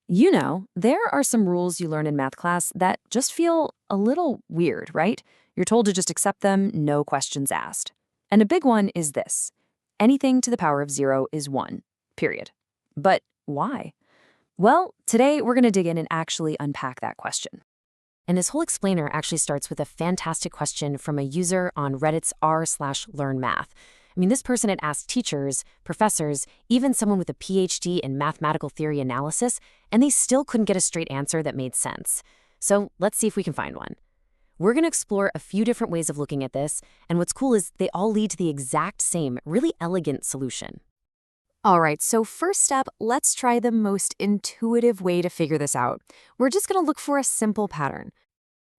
There are some rules you learn in math class that just feel a little weird, right? You're told to just accept them, no questions asked. And a big one is this: anything to the power of zero is one, period. But why? Well, today we're going to dig in and actually unpack that question. And this whole explainer actually starts with a fantastic question from a user on Reddit's r/learnmath. This person had asked teachers, professors, even someone with a PhD in mathematical theory analysis, and they still couldn't get a straight answer that made sense. So let's see if we can find one. We're going to explore a few different ways of looking at this, and what's cool is they all lead to the exact same, really elegant solution. All right, so first up, let's try the most intuitive way to figure this out. We're just going to look for a simple pattern.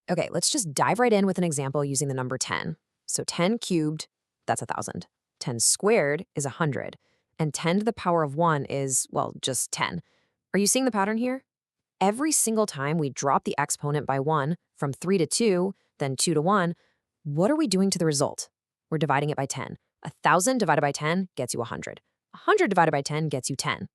Okay, let's just dive right in with an example using the number 10. So 10 cubed, that's 1,000. 10 squared is 100. And 10 to the power of 1 is, well, just 10. Are you seeing the pattern here? Every single time we drop the exponent by 1, from 3 to 2, then 2 to 1, what are we doing to the result? We're dividing it by 10. 1,000 divided by 10 gets you 100. 100 divided by 10 gets you 10.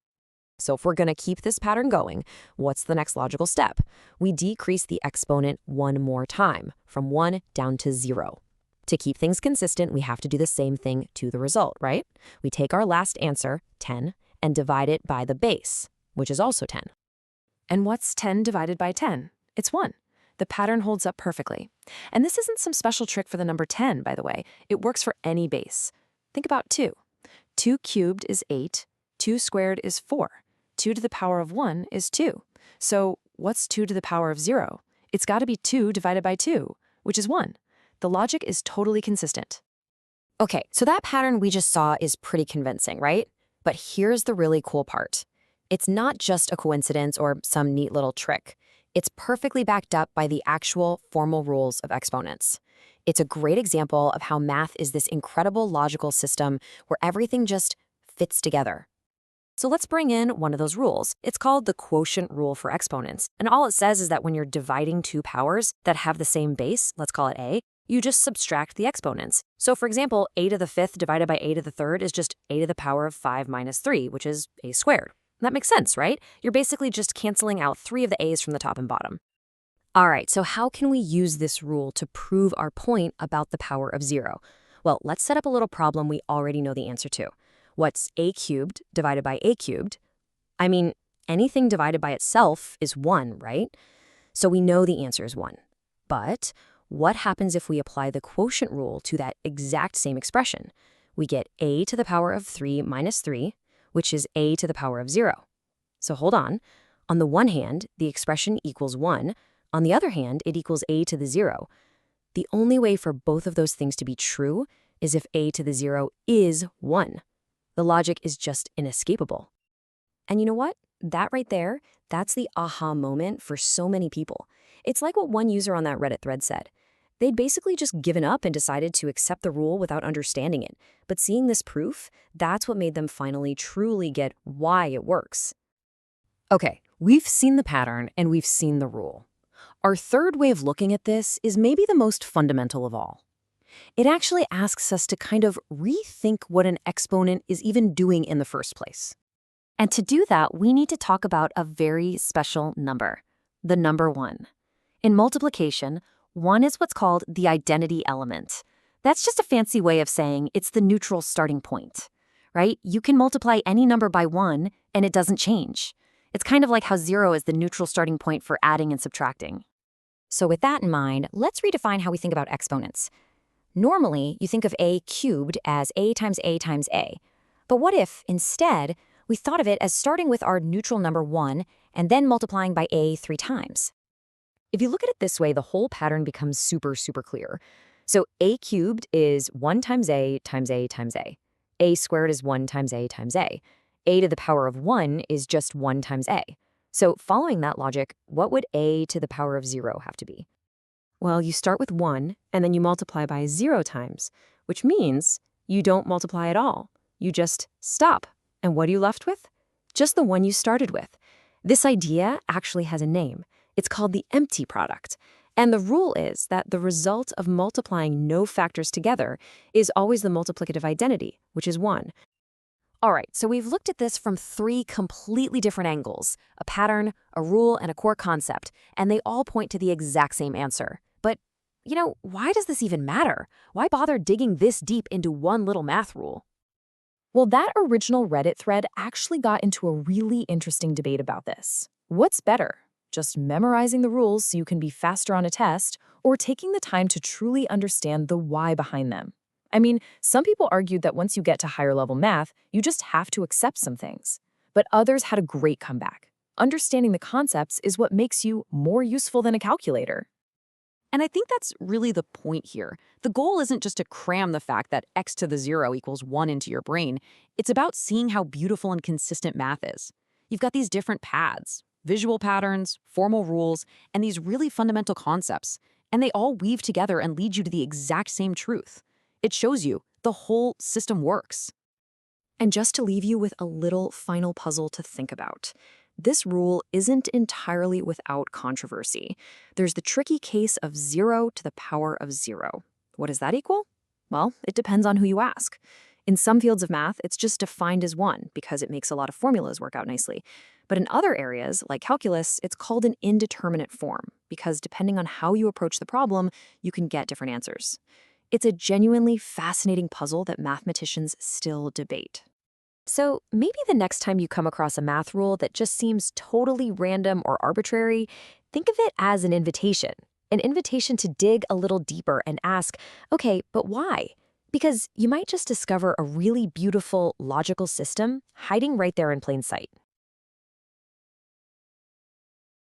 So if we're going to keep this pattern going, what's the next logical step? We decrease the exponent one more time, from 1 down to 0. To keep things consistent, we have to do the same thing to the result, right? We take our last answer, 10, and divide it by the base, which is also 10. And what's 10 divided by 10? It's 1. The pattern holds up perfectly. And this isn't some special trick for the number 10, by the way. It works for any base. Think about 2. 2 cubed is 8. 2 squared is 4. 2 to the power of 1 is 2. So what's 2 to the power of 0? It's got to be 2 divided by 2, which is 1. The logic is totally consistent. Okay, so that pattern we just saw is pretty convincing, right? But here's the really cool part. It's not just a coincidence or some neat little trick. It's perfectly backed up by the actual formal rules of exponents. It's a great example of how math is this incredible logical system where everything just fits together. So let's bring in one of those rules. It's called the quotient rule for exponents. And all it says is that when you're dividing two powers that have the same base, let's call it a, you just subtract the exponents. So for example, a to the 5th divided by a to the 3rd is just a to the power of 5 minus 3, which is a squared. That makes sense, right? You're basically just canceling out 3 of the a's from the top and bottom. All right, so how can we use this rule to prove our point about the power of 0? Well, let's set up a little problem we already know the answer to. What's a cubed divided by a cubed? Anything divided by itself is 1, right? So we know the answer is 1. But what happens if we apply the quotient rule to that exact same expression? We get a to the power of 3 minus 3, which is a to the power of 0. So hold on. On the one hand, the expression equals 1. On the other hand, it equals a to the 0. The only way for both of those things to be true is if a to the 0 is 1. The logic is just inescapable. And you know what? That right there, that's the aha moment for so many people. It's like what one user on that Reddit thread said. They'd basically just given up and decided to accept the rule without understanding it. But seeing this proof, that's what made them finally truly get why it works. Okay, we've seen the pattern and we've seen the rule. Our third way of looking at this is maybe the most fundamental of all. It actually asks us to kind of rethink what an exponent is even doing in the first place. And to do that, we need to talk about a very special number, the number 1. In multiplication, 1 is what's called the identity element. That's just a fancy way of saying it's the neutral starting point, right? You can multiply any number by 1 and it doesn't change. It's kind of like how 0 is the neutral starting point for adding and subtracting. So with that in mind, let's redefine how we think about exponents. Normally, you think of a cubed as a times a times a. But what if, instead, we thought of it as starting with our neutral number 1 and then multiplying by a 3 times? If you look at it this way, the whole pattern becomes super, super clear. So a cubed is 1 times a times a times a. A squared is 1 times a times a. A to the power of 1 is just 1 times a. So following that logic, what would a to the power of 0 have to be? Well, you start with 1, and then you multiply by 0 times, which means you don't multiply at all. You just stop. And what are you left with? Just the one you started with. This idea actually has a name. It's called the empty product. And the rule is that the result of multiplying no factors together is always the multiplicative identity, which is 1. All right, so we've looked at this from three completely different angles: a pattern, a rule, and a core concept, and they all point to the exact same answer. But, why does this even matter? Why bother digging this deep into one little math rule? Well, that original Reddit thread actually got into a really interesting debate about this. What's better? Just memorizing the rules so you can be faster on a test, or taking the time to truly understand the why behind them? I mean, some people argued that once you get to higher level math, you just have to accept some things. But others had a great comeback. Understanding the concepts is what makes you more useful than a calculator. And I think that's really the point here. The goal isn't just to cram the fact that x to the 0 equals 1 into your brain. It's about seeing how beautiful and consistent math is. You've got these different paths, visual patterns, formal rules, and these really fundamental concepts. And they all weave together and lead you to the exact same truth. It shows you the whole system works. And just to leave you with a little final puzzle to think about, this rule isn't entirely without controversy. There's the tricky case of 0 to the power of 0. What does that equal? Well, it depends on who you ask. In some fields of math, it's just defined as 1 because it makes a lot of formulas work out nicely. But in other areas, like calculus, it's called an indeterminate form because depending on how you approach the problem, you can get different answers. It's a genuinely fascinating puzzle that mathematicians still debate. So maybe the next time you come across a math rule that just seems totally random or arbitrary, think of it as an invitation to dig a little deeper and ask, okay, but why? Because you might just discover a really beautiful, logical system hiding right there in plain sight.